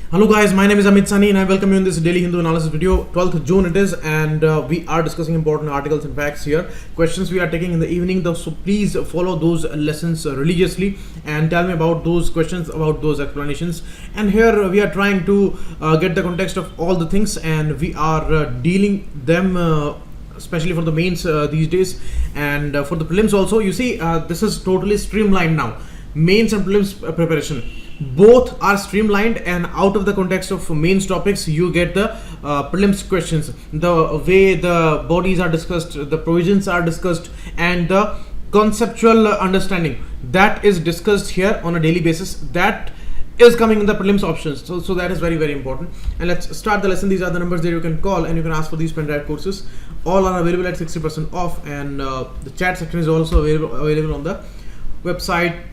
Hello guys, my name is Amit Sani and I welcome you in this daily Hindu analysis video. 12th June it is, and we are discussing important articles and facts here. Questions we are taking in the evening though, so please follow those lessons religiously and tell me about those questions, about those explanations. And here we are trying to get the context of all the things, and we are dealing them especially for the mains these days, and for the prelims also. You see, this is totally streamlined now. Mains and prelims preparation both are streamlined, and out of the context of mains topics you get the prelims questions. The way the bodies are discussed, the provisions are discussed, and the conceptual understanding that is discussed here on a daily basis, that is coming in the prelims options. So that is very important. And let's start the lesson. These are the numbers that you can call, and you can ask for these pen drive courses. All are available at 60% off, and the chat section is also available on the website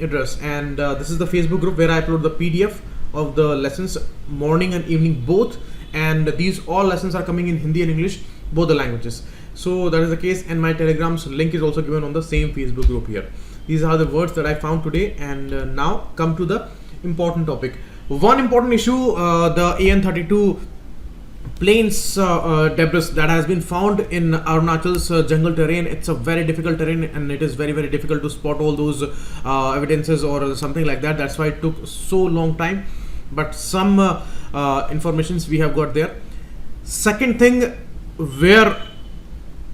address. And this is the Facebook group where I upload the PDF of the lessons morning and evening both, and these all lessons are coming in Hindi and English, both the languages. So that is the case, and my Telegram's link is also given on the same Facebook group here. These are the words that I found today, and now come to the important topic. One important issue, the AN32 plains debris that has been found in Arunachal's jungle terrain. It's a very difficult terrain, and it is very difficult to spot all those evidences or something like that. That's why it took so long time, but some informations we have got there. Second thing, where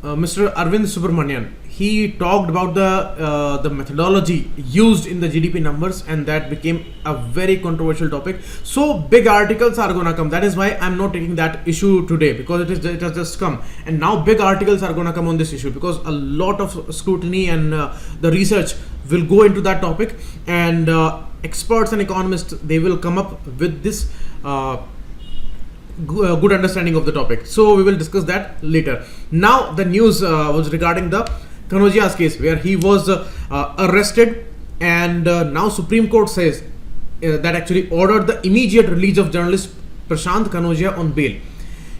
Mr. Arvind Subramanian, he talked about the methodology used in the GDP numbers, and that became a very controversial topic. So big articles are gonna come. That is why I'm not taking that issue today, because it has just come, and now big articles are gonna come on this issue, because a lot of scrutiny and the research will go into that topic, and experts and economists, they will come up with this good understanding of the topic. So we will discuss that later. Now the news was regarding the Kanojia's case, where he was arrested, and now Supreme Court says that actually ordered the immediate release of journalist Prashant Kanojia on bail.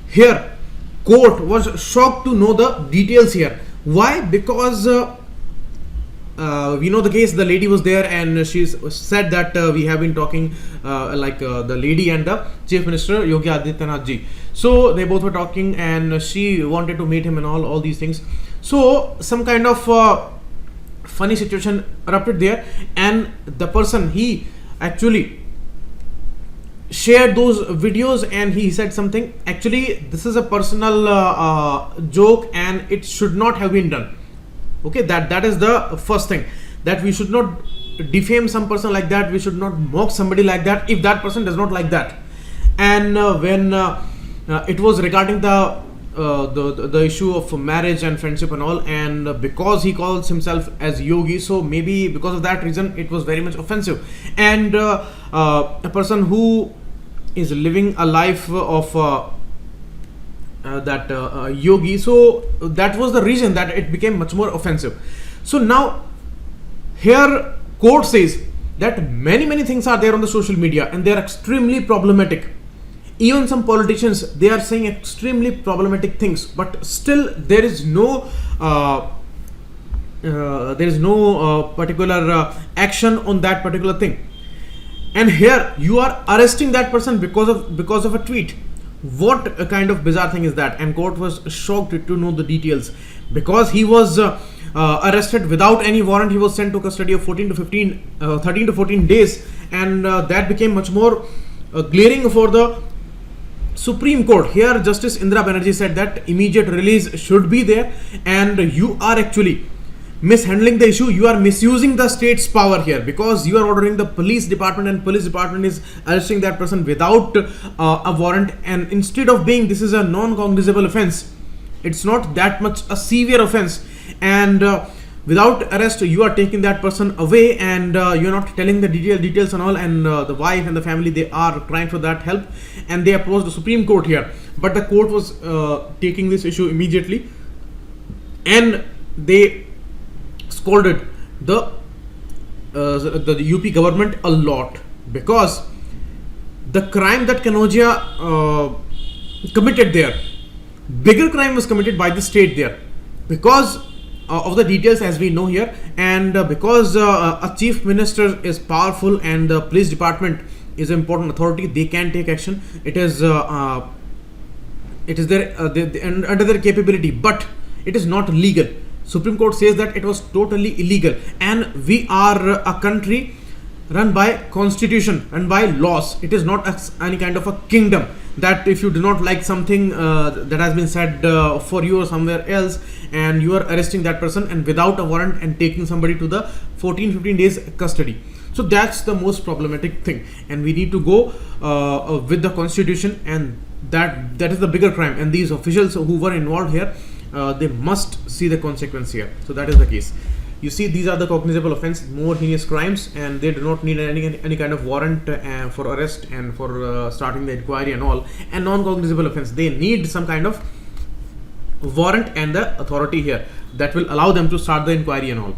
Here, court was shocked to know the details here. Why? Because we know the case. The lady was there, and she said that we have been talking the lady and the Chief Minister Yogi Adityanath ji. So they both were talking, and she wanted to meet him and all these things. So some kind of funny situation erupted there, and the person, he actually shared those videos, and he said something. Actually, this is a personal joke, and it should not have been done. Okay, that is the first thing, that we should not defame some person like that. We should not mock somebody like that if that person does not like that. And when it was regarding the issue of marriage and friendship and all, and because he calls himself as Yogi, so maybe because of that reason it was very much offensive. And a person who is living a life of Yogi, so that was the reason that it became much more offensive. So now here court says that many things are there on the social media, and they are extremely problematic. Even some politicians, they are saying extremely problematic things, but still there is no particular action on that particular thing. And here you are arresting that person because of a tweet. What a kind of bizarre thing is that? And court was shocked to know the details, because he was arrested without any warrant. He was sent to custody of 13 to 14 days, and that became much more glaring for the Supreme Court. Here Justice Indira Banerjee said that immediate release should be there, and you are actually mishandling the issue. You are misusing the state's power here, because you are ordering the police department, and police department is arresting that person without a warrant. And instead of being this is a non-cognizable offense, it's not that much a severe offense, and without arrest you are taking that person away, and you're not telling the details and all. And the wife and the family, they are crying for that help, and they approached the Supreme Court here, but the court was taking this issue immediately, and they scolded the UP government a lot, because the crime that Kanojia committed there, bigger crime was committed by the state there, because of the details as we know here, and because a chief minister is powerful, and the police department is an important authority. They can take action. It is their under their capability, but it is not legal. Supreme Court says that it was totally illegal, and we are a country run by constitution, run by laws. It is not any kind of a kingdom that if you do not like something that has been said for you or somewhere else, and you are arresting that person and without a warrant and taking somebody to the 14-15 days custody. So that's the most problematic thing, and we need to go with the constitution, and that is the bigger crime, and these officials who were involved here, they must see the consequence here. So that is the case. You see, these are the cognizable offense, more heinous crimes, and they do not need any kind of warrant for arrest and for starting the inquiry and all. And non-cognizable offense, they need some kind of warrant and the authority here that will allow them to start the inquiry and all.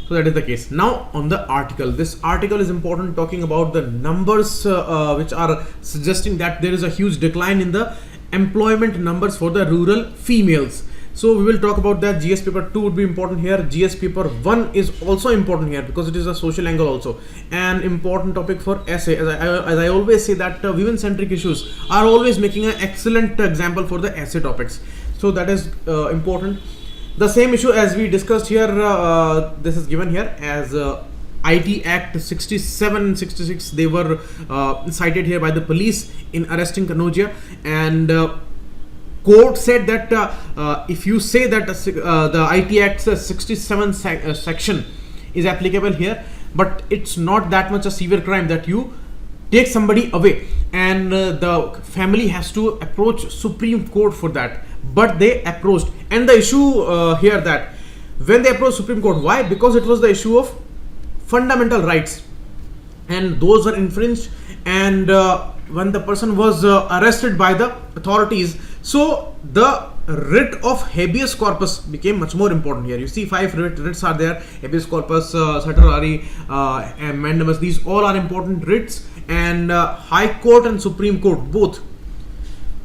So that is the case. Now on the article, this article is important, talking about the numbers which are suggesting that there is a huge decline in the employment numbers for the rural females. So we will talk about that. GS paper 2 would be important here. GS paper 1 is also important here because it is a social angle also. An important topic for essay. As I always say that women centric issues are always making an excellent example for the essay topics. So that is important. The same issue as we discussed here, this is given here as IT Act 67, 66. They were cited here by the police in arresting Kanodia, and court said that if you say that the IT Act 67 section is applicable here, but it's not that much a severe crime that you take somebody away, and the family has to approach Supreme Court for that. But they approached, and the issue here that when they approached Supreme Court, why? Because it was the issue of fundamental rights, and those were infringed, and when the person was arrested by the authorities, so the writ of habeas corpus became much more important here. You see, 5 writs are there: habeas corpus, certiorari, and mandamus. These all are important writs, and High Court and Supreme Court both,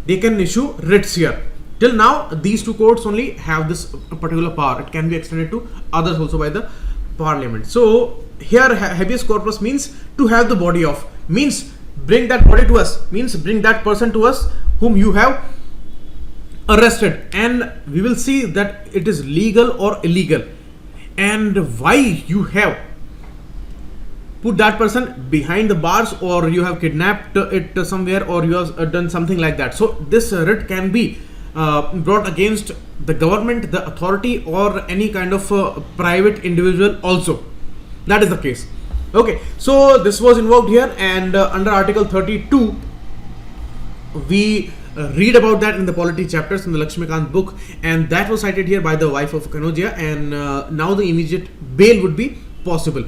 they can issue writs here. Till now, these two courts only have this particular power. It can be extended to others also by the parliament. So here habeas corpus means to have the body of, means bring that body to us, means bring that person to us whom you have arrested, and we will see that it is legal or illegal, and why you have put that person behind the bars, or you have kidnapped it somewhere, or you have done something like that. So this writ can be brought against the government, the authority, or any kind of private individual also. That is the case. Okay, so this was invoked here, and under Article 32 we read about that in the polity chapters in the Lakshmikant book, and that was cited here by the wife of Kanodia, and now the immediate bail would be possible.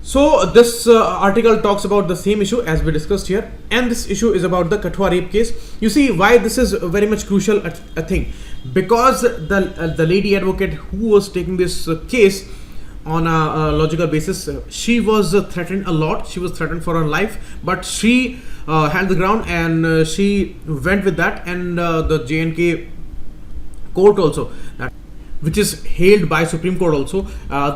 So this article talks about the same issue as we discussed here, and this issue is about the Kathua rape case. You see why this is very much crucial a thing, because the lady advocate who was taking this case on a logical basis, she was threatened a lot. She was threatened for her life, but she held the ground, and she went with that, and the J&K court also, which is hailed by Supreme Court also,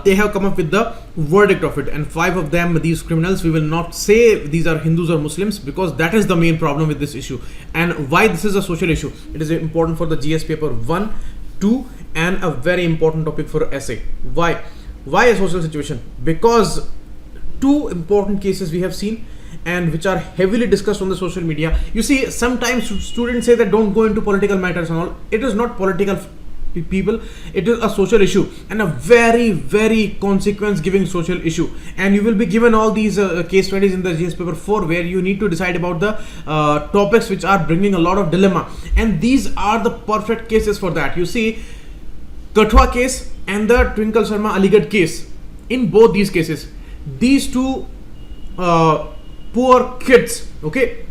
they have come up with the verdict of it, and 5 of them, these criminals, we will not say these are Hindus or Muslims, because that is the main problem with this issue. And why this is a social issue, it is important for the GS paper 1, 2, and a very important topic for essay. Why a social situation? Because 2 important cases we have seen, and which are heavily discussed on the social media. You see, sometimes students say that don't go into political matters and all. It is not political, people, it is a social issue, and a very, very consequence giving social issue, and you will be given all these case studies in the GS paper 4, where you need to decide about the topics which are bringing a lot of dilemma, and these are the perfect cases for that. You see, Kathua case and the Twinkle Sharma Aligarh case, in both these cases, these 2 poor kids, okay,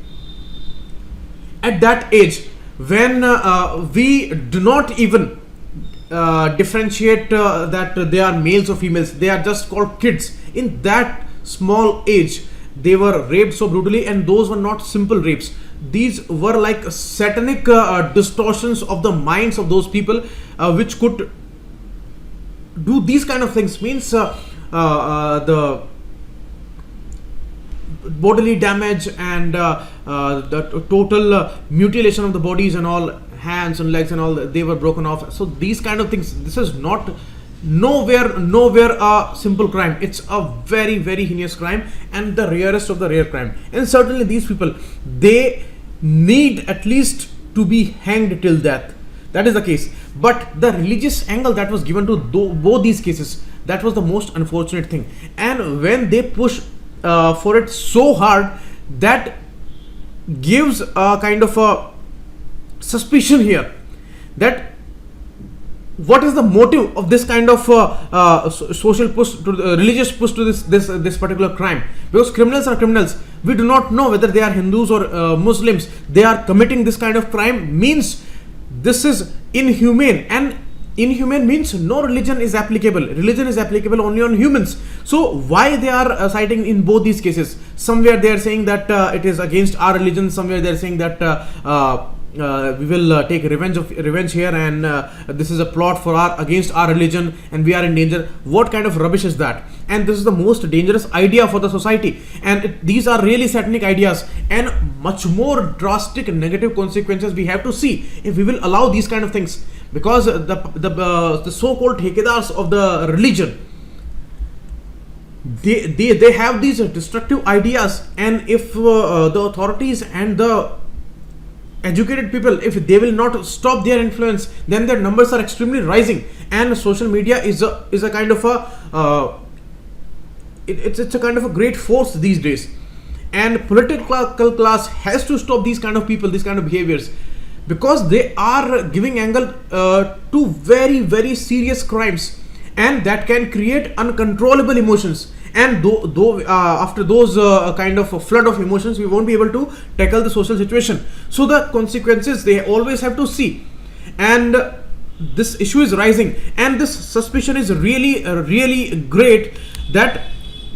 at that age, when we do not even differentiate that they are males or females, they are just called kids. In that small age, they were raped so brutally, and those were not simple rapes. These were like satanic distortions of the minds of those people, which could do these kind of things. Means the bodily damage and the total mutilation of the bodies and all, hands and legs and all, they were broken off. So these kind of things, this is not nowhere a simple crime. It's a very heinous crime and the rarest of the rare crime. And certainly these people, they need at least to be hanged till death. That is the case. But the religious angle that was given to both these cases, that was the most unfortunate thing. And when they push for it so hard, that gives a kind of a suspicion here that what is the motive of this kind of social push to religious push to this particular crime? Because criminals are criminals. We do not know whether they are Hindus or Muslims. They are committing this kind of crime means this is inhumane, and inhumane means no religion is applicable. Religion is applicable only on humans. So why they are citing in both these cases? Somewhere they are saying that it is against our religion. Somewhere they are saying that we will take revenge here, and this is a plot for against our religion, and we are in danger. What kind of rubbish is that? And this is the most dangerous idea for the society, and these are really satanic ideas, and much more drastic negative consequences we have to see if we will allow these kind of things. Because the so-called ठेकेदार्स of the religion, they have these destructive ideas, and if the authorities and the educated people, if they will not stop their influence, then their numbers are extremely rising. And social media is a kind of a it's a kind of a great force these days, and political class has to stop these kind of people, these kind of behaviors, because they are giving angle to very serious crimes, and that can create uncontrollable emotions. And though after those kind of a flood of emotions, we won't be able to tackle the social situation. So the consequences they always have to see, and this issue is rising, and this suspicion is really great, that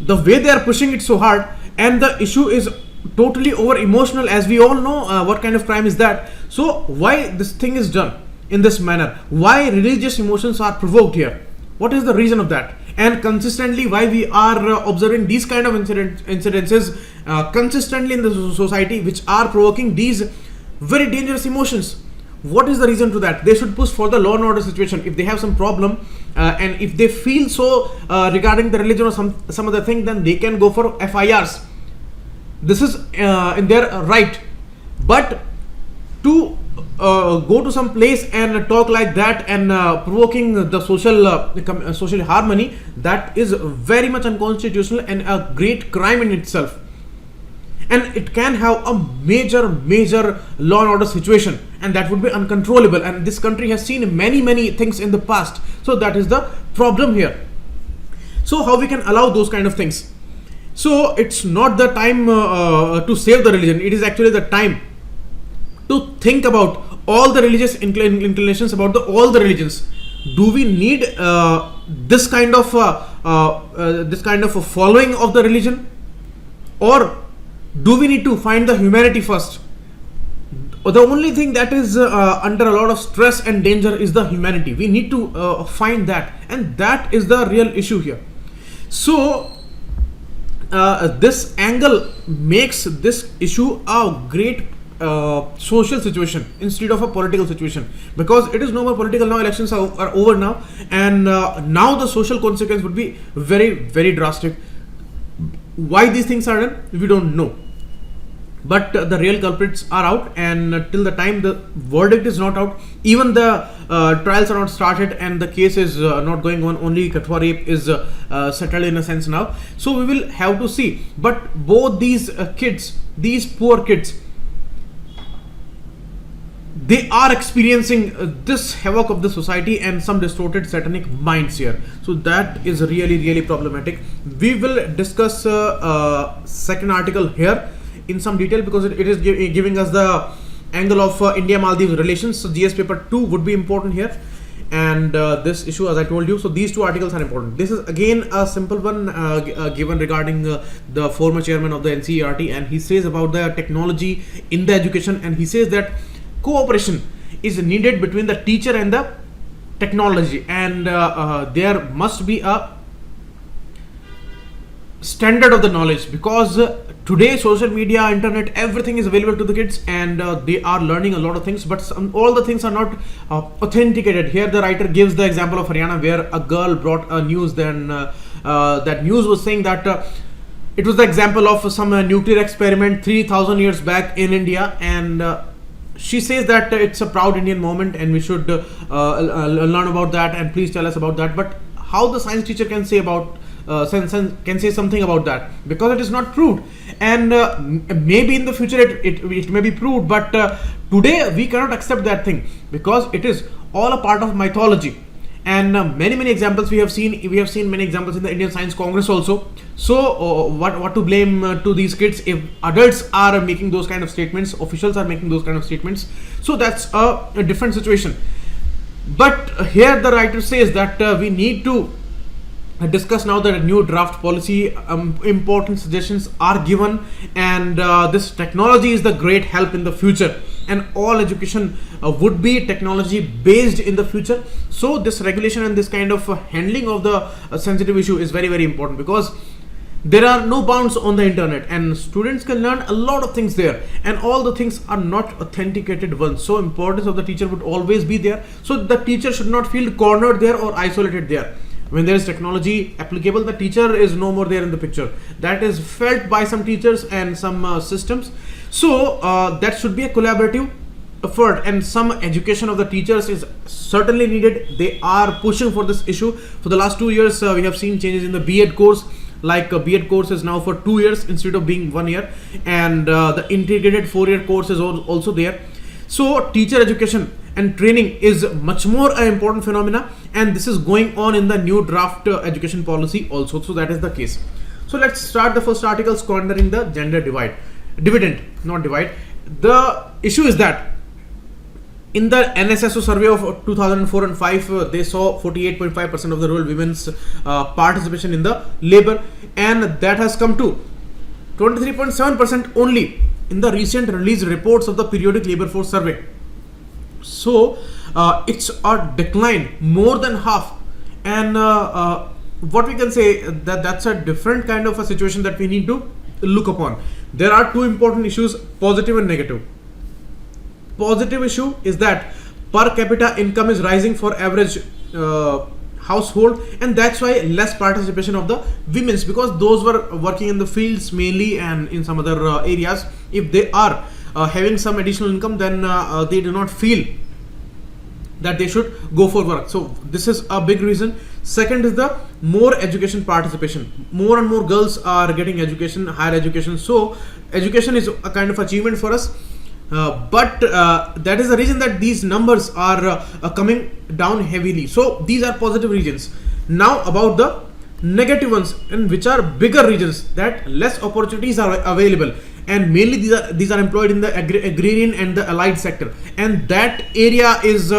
the way they are pushing it so hard, and the issue is totally over emotional, as we all know what kind of crime is that. So why this thing is done in this manner? Why religious emotions are provoked here? What is the reason of that? And consistently why we are observing these kind of incidences consistently in the society, which are provoking these very dangerous emotions? What is the reason to that? They should push for the law and order situation. If they have some problem and if they feel so regarding the religion or some other thing, then they can go for FIRs. This is in their right. But to go to some place and talk like that and provoking the social harmony, that is very much unconstitutional and a great crime in itself, and it can have a major law and order situation, and that would be uncontrollable. And this country has seen many things in the past, so that is the problem here. So how we can allow those kind of things? So it's not the time to save the religion. It is actually the time to think about all the religious inclinations, about all the religions. Do we need this kind of a following of the religion, or do we need to find the humanity first? The only thing that is under a lot of stress and danger is the humanity. We need to find that, and that is the real issue here. So this angle makes this issue a great social situation instead of a political situation, because it is no more political now. Elections are over now, and now the social consequence would be very drastic. Why these things are done, we don't know, but the real culprits are out, and till the time the verdict is not out, even the trials are not started, and the case is not going on, only Kathua rape is settled in a sense now. So we will have to see. But both these kids, these poor kids, they are experiencing this havoc of the society and some distorted satanic minds here. So that is really problematic. We will discuss second article here in some detail, because it is giving us the angle of India-Maldives relations. So GS paper 2 would be important here, and this issue, as I told you. So these two articles are important. This is again a simple one given regarding the former chairman of the NCERT, and he says about the technology in the education, and he says that cooperation is needed between the teacher and the technology, and there must be a standard of the knowledge, because today social media, internet, everything is available to the kids, and they are learning a lot of things, but all the things are not authenticated. Here the writer gives the example of Haryana, where a girl brought a news, then that news was saying that it was the example of some nuclear experiment 3000 years back in India, and she says that it's a proud Indian moment and we should learn about that, and please tell us about that. But how the science teacher can say about can say something about that, because it is not proved, and maybe in the future it may be proved, but today we cannot accept that thing, because it is all a part of mythology. And many examples we have seen many examples in the Indian Science Congress also. So what to blame to these kids if adults are making those kind of statements, officials are making those kind of statements? So that's a different situation. But here the writer says that we need to discuss now the new draft policy. Important suggestions are given, and this technology is the great help in the future, and all education would be technology based in the future. So this regulation and this kind of handling of the sensitive issue is very important, because there are no bounds on the internet and students can learn a lot of things there, and all the things are not authenticated ones. So importance of the teacher would always be there. So the teacher should not feel cornered there or isolated there. When there is technology applicable, the teacher is no more there in the picture. That is felt by some teachers and some systems. So that should be a collaborative effort, and some education of the teachers is certainly needed. They are pushing for this issue. For the last 2 years, we have seen changes in the B.Ed course. Like a B.Ed course is now for 2 years instead of being 1 year, and the integrated 4-year course is also there. So teacher education and training is much more an important phenomena, and this is going on in the new draft education policy also. So that is the case. So let's start the first article, squandering the gender dividend, not divide. The issue is that in the NSSO survey of 2004 and 5, they saw 48.5% of the rural women's participation in the labor, and that has come to 23.7% only in the recent released reports of the periodic labor force survey. So it's a decline more than half, and what we can say that's a different kind of a situation that we need to look upon. There are two important issues, positive and negative. Positive issue is that per capita income is rising for average household, and that's why less participation of the women's, because those were working in the fields mainly and in some other areas. If they are having some additional income, then they do not feel that they should go for work. So this is a big reason. Second is the more education participation. More and more girls are getting education, higher education. So education is a kind of achievement for us. But that is the reason that these numbers are coming down heavily. So these are positive regions. Now about the negative ones, and which are bigger regions, that less opportunities are available, and mainly these are employed in the agrarian and the allied sector, and that area is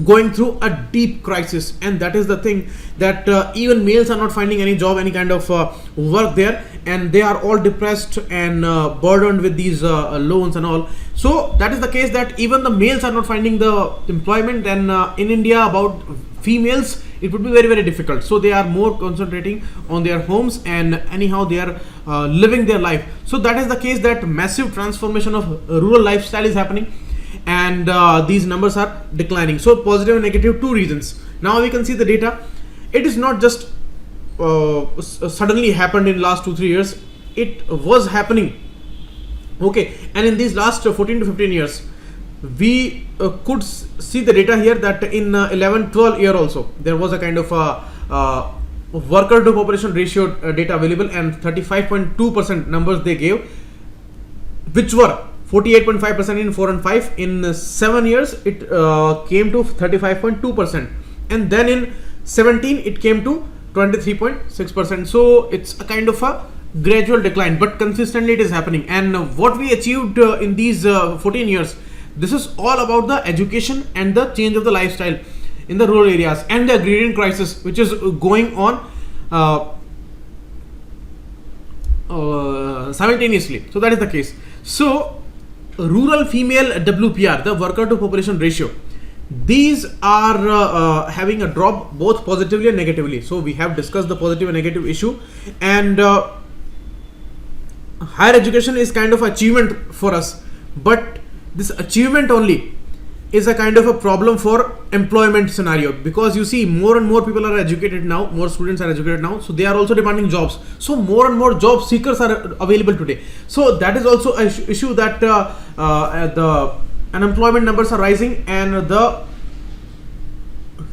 going through a deep crisis. And that is the thing, that even males are not finding any job, any kind of work there, and they are all depressed and burdened with these loans and all. So that is the case, that even the males are not finding the employment, and in India about females it would be very difficult. So they are more concentrating on their homes, and anyhow they are living their life. So that is the case, that massive transformation of rural lifestyle is happening, and these numbers are declining. So positive and negative, two reasons. Now we can see the data. It is not just suddenly happened in last 2-3 years. It was happening, okay, and in these last 14 to 15 years we could see the data here, that in 11-12 year also there was a kind of worker to population ratio data available, and 35.2% numbers they gave, which were 48.5% in 4 and 5. In 7 years it came to 35.2%, and then in 17 it came to 23.6%. So it's a kind of a gradual decline, but consistently it is happening. And what we achieved in these 14 years, this is all about the education and the change of the lifestyle in the rural areas, and the agrarian crisis which is going on simultaneously. So that is the case. So rural female WPR, the worker to population ratio, these are having a drop both positively and negatively. So we have discussed the positive and negative issue, and higher education is kind of achievement for us, but this achievement only is a kind of a problem for employment scenario, because you see more and more people are educated now, more students are educated now, so they are also demanding jobs, so more and more job seekers are available today. So that is also an issue, that the unemployment numbers are rising, and the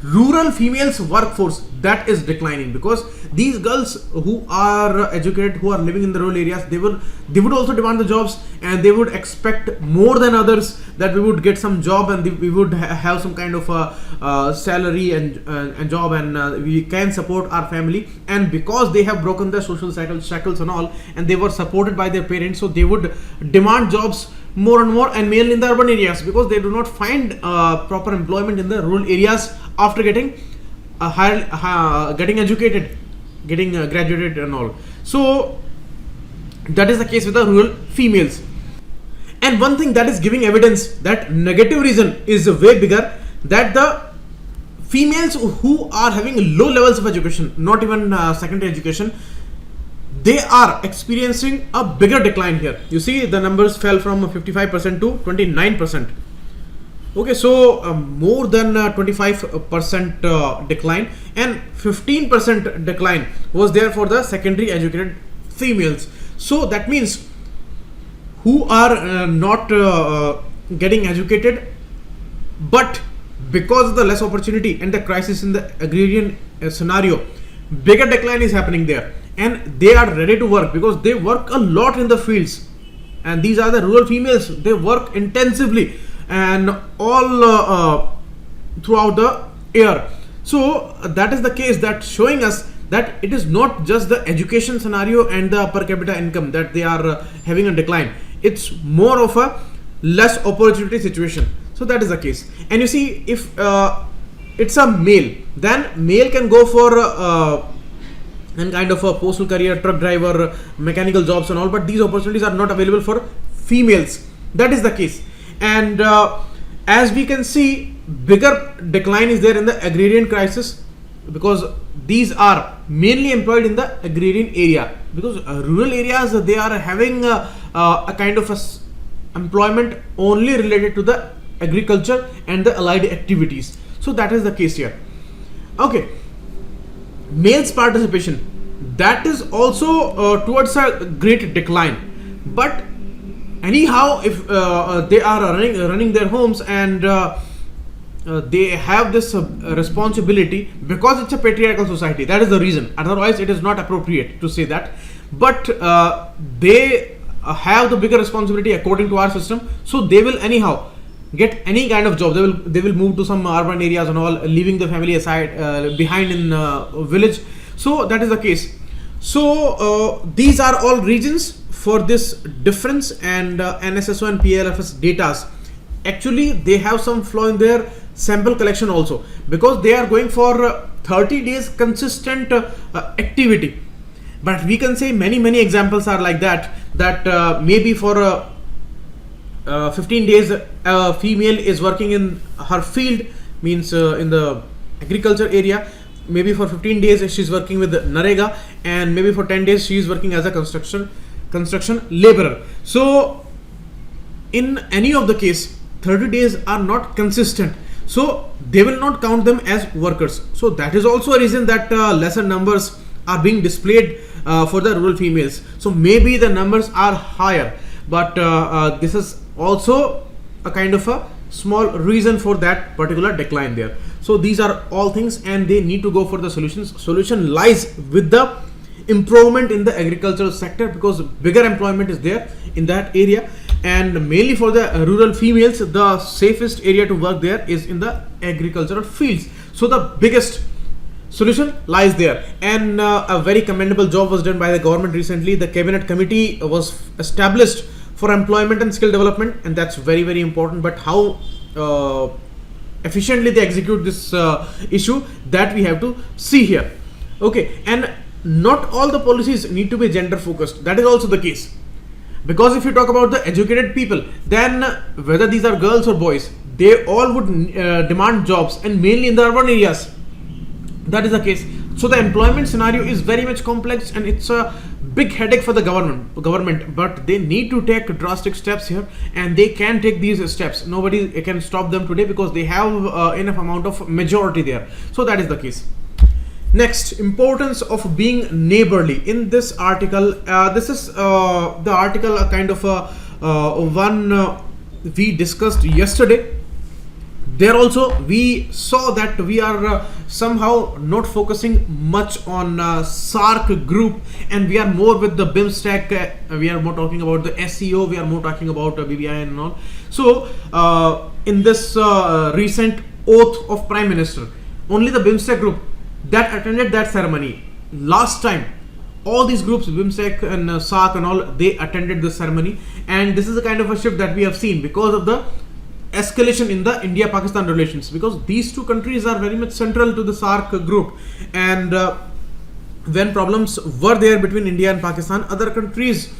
rural females workforce, that is declining, because these girls who are educated, who are living in the rural areas, they would also demand the jobs, and they would expect more than others, that we would get some job, and we would have some kind of a salary and job, and we can support our family. And because they have broken the social shackles and all, and they were supported by their parents, so they would demand jobs more and more, and mainly in the urban areas, because they do not find proper employment in the rural areas after getting getting educated, getting graduated and all. So that is the case with the rural females. And one thing that is giving evidence that negative reason is way bigger, that the females who are having low levels of education, not even secondary education, they are experiencing a bigger decline here. You see the numbers fell from 55% to 29%. Okay, so more than 25% decline, and 15% decline was there for the secondary educated females. So that means who are not getting educated, but because of the less opportunity and the crisis in the agrarian scenario, bigger decline is happening there, and they are ready to work because they work a lot in the fields, and these are the rural females. They work intensively and all throughout the year. So that is the case, that showing us that it is not just the education scenario and the per capita income that they are having a decline. It's more of a less opportunity situation. So that is the case. And you see, if it's a male, then male can go for and kind of a postal career, truck driver, mechanical jobs and all, but these opportunities are not available for females. That is the case. And as we can see, bigger decline is there in the agrarian crisis, because these are mainly employed in the agrarian area, because rural areas, they are having a kind of employment only related to the agriculture and the allied activities. So that is the case here. Okay, males participation, that is also towards a great decline, but anyhow, if they are running their homes, and they have this responsibility, because it's a patriarchal society, that is the reason. Otherwise it is not appropriate to say that, but they have the bigger responsibility according to our system, so they will anyhow get any kind of job. They will move to some urban areas and all, leaving the family aside behind in village. So that is the case. So these are all reasons for this difference, and NSSO and PLFS datas, actually they have some flaw in their sample collection also, because they are going for 30 days consistent activity. But we can say many examples are like that maybe for 15 days a female is working in her field, means in the agriculture area. Maybe for 15 days she's working with Narega, and maybe for 10 days she is working as a construction laborer. So in any of the case, 30 days are not consistent, so they will not count them as workers. So that is also a reason that lesser numbers are being displayed for the rural females. So maybe the numbers are higher, but this is also a kind of a small reason for that particular decline there. So these are all things, and they need to go for the solutions. Solution lies with the improvement in the agricultural sector, because bigger employment is there in that area, and mainly for the rural females, the safest area to work there is in the agricultural fields. So the biggest solution lies there, and a very commendable job was done by the government recently. The cabinet committee was established for employment and skill development, and that's very important. But how efficiently they execute this issue, that we have to see here. Okay, and not all the policies need to be gender focused. That is also the case, because if you talk about the educated people, then whether these are girls or boys, they all would demand jobs, and mainly in the urban areas. That is the case. So the employment scenario is very much complex, and it's a big headache for the government, but they need to take drastic steps here, and they can take these steps. Nobody can stop them today because they have enough amount of majority there. So that is the case. Next, importance of being neighborly. In this article, this is the article kind of one we discussed yesterday. There also we saw that we are somehow not focusing much on SAARC group, and we are more with the BIMSTEC. We are more talking about the SEO, we are more talking about BBI and all. So in this recent oath of Prime Minister, only the BIMSTEC group that attended that ceremony. Last time all these groups, BIMSTEC and SAARC and all, they attended the ceremony, and this is the kind of a shift that we have seen because of the escalation in the India-Pakistan relations, because these two countries are very much central to the SAARC group, and when problems were there between India and Pakistan, other countries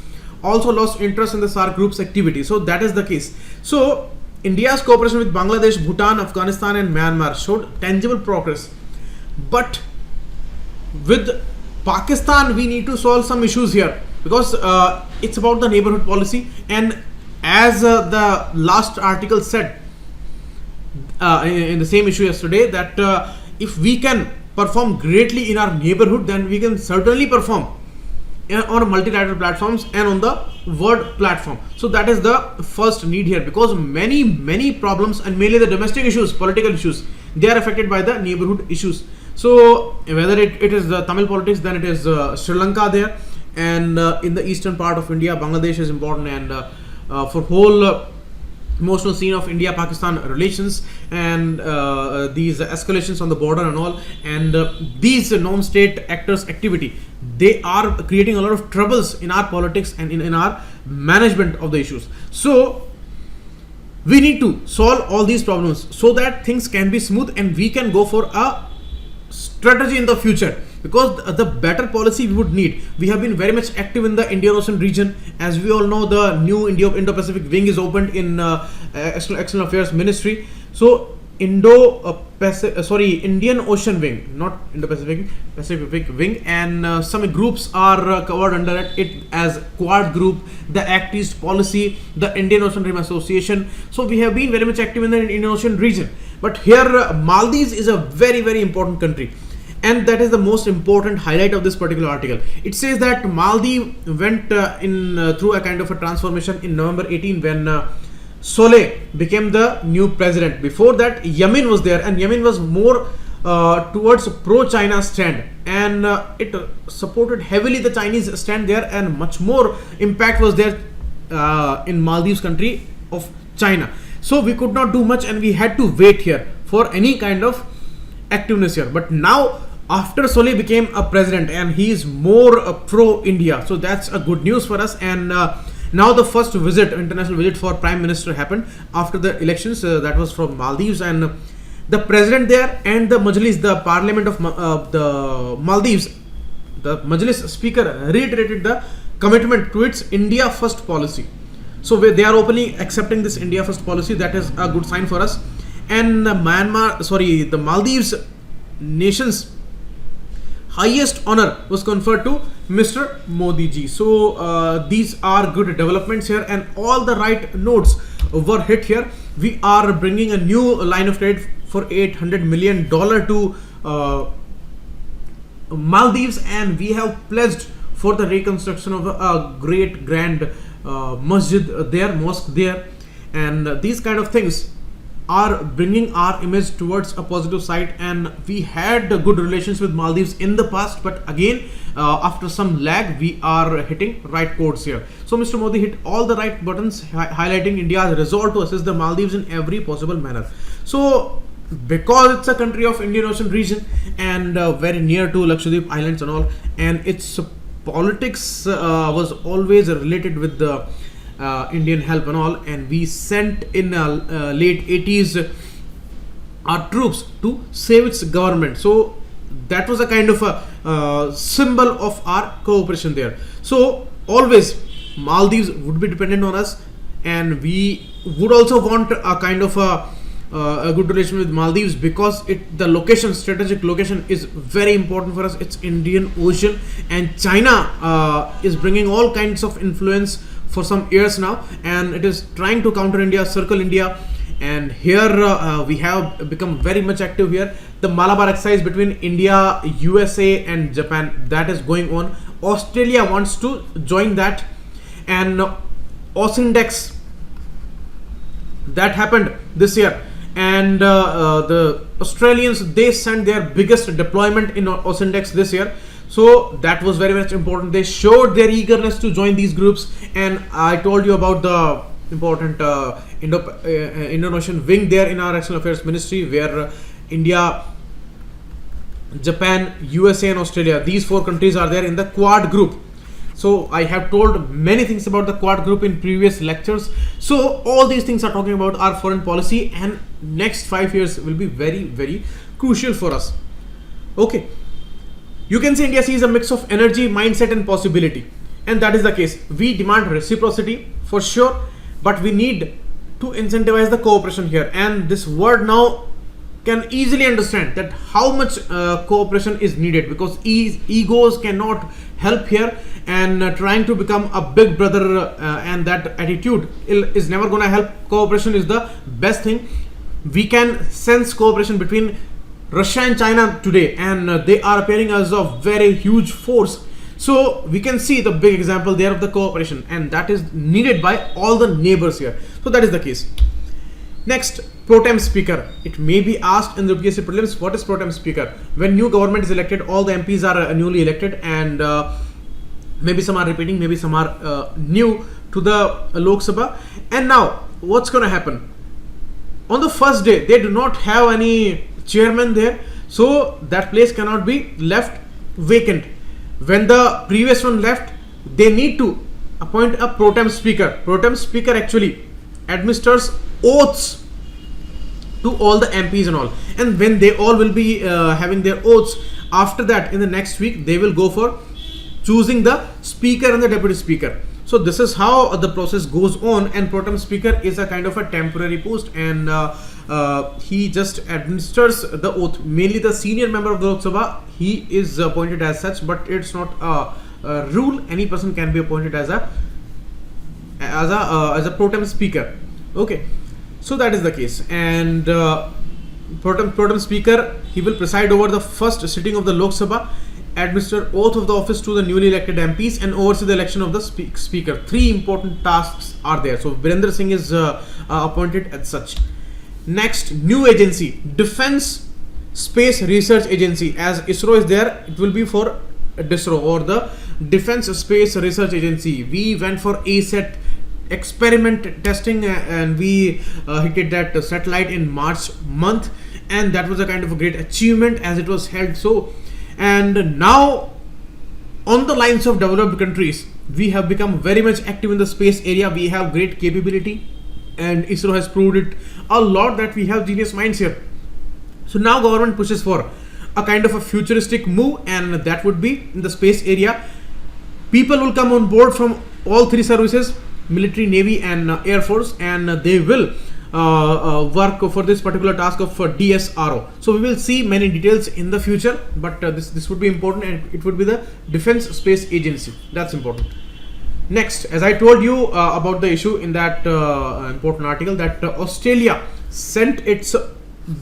also lost interest in the SAARC group's activity. So that is the case. So India's cooperation with Bangladesh, Bhutan, Afghanistan and Myanmar showed tangible progress, but with Pakistan we need to solve some issues here, because it's about the neighborhood policy, and as the last article said in the same issue yesterday, that if we can perform greatly in our neighborhood, then we can certainly perform on multilateral platforms and on the world platform. So that is the first need here, because many problems, and mainly the domestic issues, political issues, they are affected by the neighborhood issues. So whether it is the Tamil politics, then it is Sri Lanka there, and in the eastern part of India, Bangladesh is important, and for whole emotional scene of India-Pakistan relations, and these escalations on the border and all, and these non-state actors' activity, they are creating a lot of troubles in our politics and in our management of the issues. So we need to solve all these problems so that things can be smooth and we can go for a strategy in the future, because the better policy we would need. We have been very much active in the Indian Ocean region. As we all know, the new Indo-Pacific wing is opened in External Affairs Ministry. So Indian Ocean wing, not Indo-Pacific, Pacific wing, and some groups are covered under it as Quad group, the Act East policy, the Indian Ocean Rim Association. So we have been very much active in the Indian Ocean region. But here Maldives is a very important country, and that is the most important highlight of this particular article. It says that Maldives went through a kind of a transformation in November 18 when Soleh became the new president. Before that, Yemen was there, and Yemen was more towards pro-China stand, and it supported heavily the Chinese stand there, and much more impact was there in Maldives country of China. So we could not do much, and we had to wait here for any kind of activeness here. But now, after Soleh became a president, and he is more pro-India, so that's a good news for us. And now the first international visit for Prime Minister happened after the elections. That was from Maldives, and the president there and the Majlis, the parliament of the Maldives, the Majlis Speaker reiterated the commitment to its India First policy. So they are openly accepting this India First policy. That is a good sign for us. And the Maldives nation's highest honor was conferred to Mr. Modi ji. So these are good developments here, and all the right notes were hit here. We are bringing a new line of credit for $800 million to Maldives, and we have pledged for the reconstruction of a great grand mosque there, and these kind of things are bringing our image towards a positive side. And we had good relations with Maldives in the past, but again after some lag, we are hitting right chords here. So Mr. Modi hit all the right buttons, highlighting India's resolve to assist the Maldives in every possible manner. So because it's a country of Indian Ocean region and very near to Lakshadweep Islands and all, and its politics was always related with the Indian help and all, and we sent in late 80s our troops to save its government. So that was a kind of a symbol of our cooperation there. So always Maldives would be dependent on us, and we would also want a kind of a a good relation with Maldives because the location, strategic location, is very important for us. It's Indian Ocean, and China is bringing all kinds of influence for some years now, and it is trying to counter India, circle India. And here we have become very much active here. The Malabar exercise between India, USA and Japan, that is going on. Australia wants to join that, and Ausindex, that happened this year, and the Australians, they sent their biggest deployment in Ausindex this year. So that was very much important. They showed their eagerness to join these groups, and I told you about the important Indo-Ocean wing there in our External Affairs Ministry, where India, Japan, USA and Australia, these 4 countries are there in the Quad group. So I have told many things about the Quad group in previous lectures. So all these things are talking about our foreign policy, and next 5 years will be very, very crucial for us. Okay, you can say India sees a mix of energy, mindset and possibility, and that is the case. We demand reciprocity for sure, but we need to incentivize the cooperation here, and this word now can easily understand that how much cooperation is needed, because egos cannot help here, and trying to become a big brother and that attitude is never going to help. Cooperation is the best thing. We can sense cooperation between Russia and China today, and they are appearing as a very huge force. So we can see the big example there of the cooperation, and that is needed by all the neighbors here. So that is the case. Next, Protem Speaker. It may be asked in the UPSC prelims, what is Protem Speaker? When new government is elected, all the MPs are newly elected, and maybe some are repeating, maybe some are new to the Lok Sabha. And now what's going to happen? On the first day, they do not have any chairman there, so that place cannot be left vacant. When the previous one left, they need to appoint a Protem Speaker. Protem Speaker actually administers oaths to all the MPs and all, and when they all will be having their oaths, after that in the next week they will go for choosing the speaker and the deputy speaker. So this is how the process goes on, and Protem Speaker is a kind of a temporary post, and he just administers the oath. Mainly the senior member of the Lok Sabha, he is appointed as such, but it's not a rule. Any person can be appointed as a Protem Speaker. Okay, so that is the case, and Protem Speaker, he will preside over the first sitting of the Lok Sabha, administer oath of the office to the newly elected MPs, and oversee the election of the speaker. 3 important tasks are there. So Virendra Singh is appointed as such. Next, new agency, Defense Space Research Agency. As ISRO is there, it will be for DISRO, or the Defense Space Research Agency. We went for ASAT experiment testing, and we hit that satellite in March month, and that was a kind of a great achievement as it was held. So, and now on the lines of developed countries, we have become very much active in the space area. We have great capability, and ISRO has proved it a lot that we have genius minds here. So now government pushes for a kind of a futuristic move, and that would be in the space area. People will come on board from all 3 services, military, navy and air force, and they will work for this particular task of DSRO. So we will see many details in the future, but this would be important, and it would be the Defense Space Agency. That's important. Next, as I told you about the issue in that important article, that Australia sent its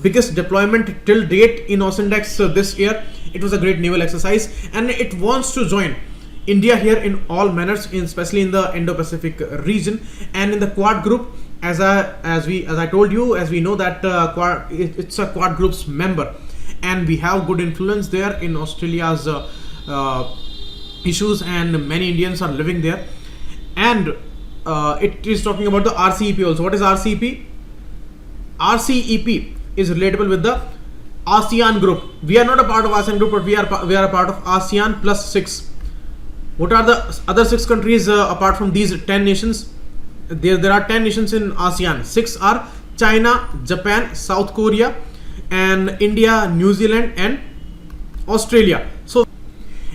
biggest deployment till date in Ausindex this year. It was a great naval exercise, and it wants to join India here in all manners, especially in the Indo-Pacific region, and in the Quad group. As I told you, as we know that it's a Quad group's member, and we have good influence there in Australia's issues, and many Indians are living there. And it is talking about the RCEP also. What is RCEP? RCEP is relatable with the ASEAN group. We are not a part of ASEAN group, but we are a part of ASEAN plus 6. What are the other 6 countries apart from these 10 nations? There are 10 nations in ASEAN. 6 are China, Japan, South Korea, and India, New Zealand, and Australia. So,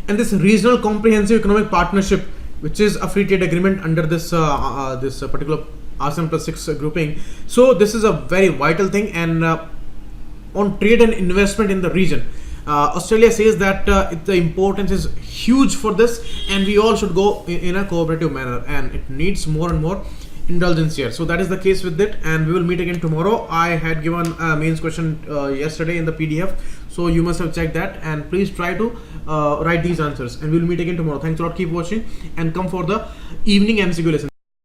and this regional comprehensive economic partnership, which is a free trade agreement under this particular ASEAN plus 6 grouping. So this is a very vital thing. And on trade and investment in the region, Australia says that the importance is huge for this, and we all should go in a cooperative manner, and it needs more and more indulgence here. So that is the case with it, and we will meet again tomorrow. I had given a mains question yesterday in the PDF, so you must have checked that, and please try to write these answers, and we will meet again tomorrow. Thanks a lot, keep watching, and come for the evening MCQ lesson.